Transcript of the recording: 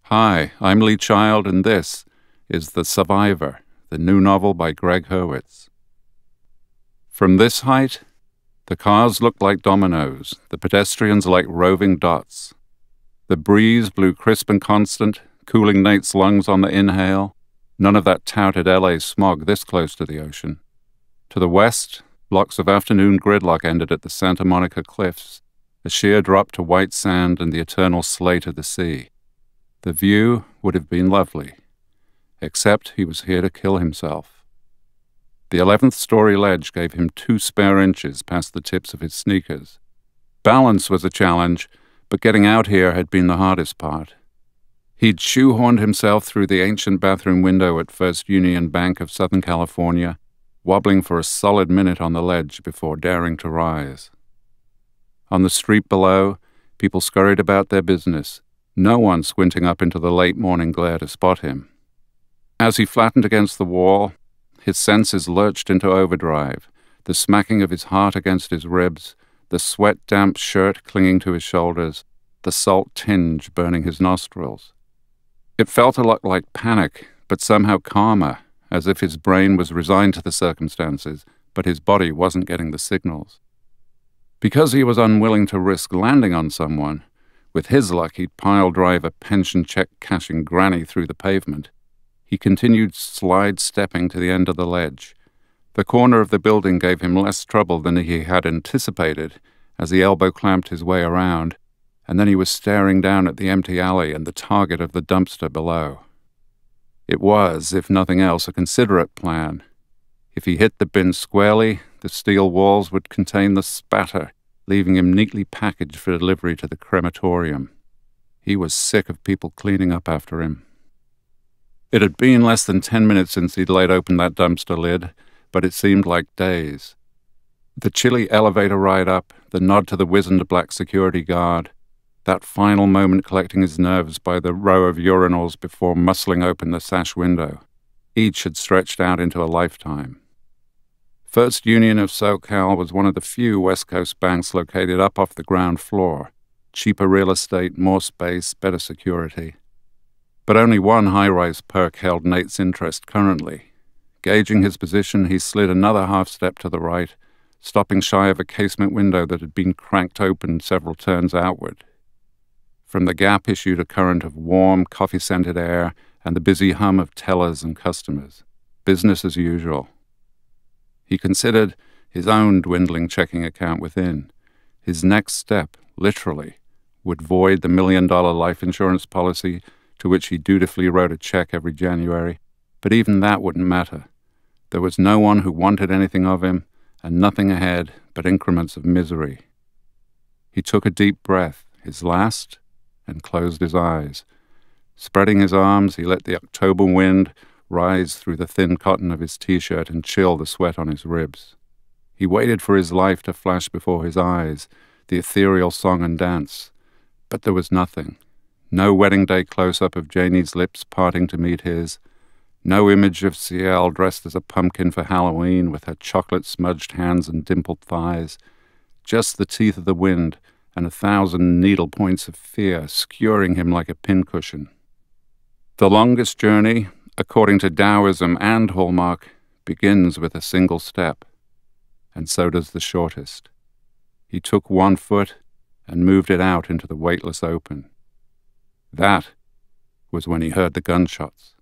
Hi, I'm Lee Child, and this is The Survivor, the new novel by Gregg Hurwitz. From this height, the cars looked like dominoes, the pedestrians like roving dots. The breeze blew crisp and constant, cooling Nate's lungs on the inhale. None of that touted LA smog this close to the ocean. To the west, blocks of afternoon gridlock ended at the Santa Monica cliffs, a sheer drop to white sand and the eternal slate of the sea. The view would have been lovely, except he was here to kill himself. The 11th story ledge gave him 2 spare inches past the tips of his sneakers. Balance was a challenge, but getting out here had been the hardest part. He'd shoehorned himself through the ancient bathroom window at First Union Bank of Southern California, wobbling for a solid minute on the ledge before daring to rise. On the street below, people scurried about their business, no one squinting up into the late morning glare to spot him. As he flattened against the wall, his senses lurched into overdrive, the smacking of his heart against his ribs, the sweat-damp shirt clinging to his shoulders, the salt tinge burning his nostrils. It felt a lot like panic, but somehow calmer, as if his brain was resigned to the circumstances, but his body wasn't getting the signals. Because he was unwilling to risk landing on someone, with his luck he'd pile-drive a pension check-cashing granny through the pavement, he continued slide-stepping to the end of the ledge. The corner of the building gave him less trouble than he had anticipated as he elbow-clamped his way around, and then he was staring down at the empty alley and the target of the dumpster below. It was, if nothing else, a considerate plan. If he hit the bin squarely, the steel walls would contain the spatter, leaving him neatly packaged for delivery to the crematorium. He was sick of people cleaning up after him. It had been less than 10 minutes since he'd laid open that dumpster lid, but it seemed like days. The chilly elevator ride up, the nod to the wizened black security guard, that final moment collecting his nerves by the row of urinals before muscling open the sash window. Each had stretched out into a lifetime. First Union of SoCal was one of the few West Coast banks located up off the ground floor. Cheaper real estate, more space, better security. But only one high-rise perk held Nate's interest currently. Gauging his position, he slid another half-step to the right, stopping shy of a casement window that had been cracked open several turns outward. From the gap issued a current of warm, coffee-scented air and the busy hum of tellers and customers. Business as usual. He considered his own dwindling checking account within. His next step, literally, would void the $1 million life insurance policy to which he dutifully wrote a check every January, but even that wouldn't matter. There was no one who wanted anything of him, and nothing ahead but increments of misery. He took a deep breath, his last, and closed his eyes. Spreading his arms, he let the October wind rise through the thin cotton of his T-shirt and chill the sweat on his ribs. He waited for his life to flash before his eyes, the ethereal song and dance. But there was nothing. No wedding day close-up of Janie's lips parting to meet his. No image of Ciel dressed as a pumpkin for Halloween with her chocolate-smudged hands and dimpled thighs. Just the teeth of the wind and 1,000 needle points of fear skewering him like a pincushion. The longest journey, according to Taoism and Hallmark, begins with a single step, and so does the shortest. He took one foot and moved it out into the weightless open. That was when he heard the gunshots.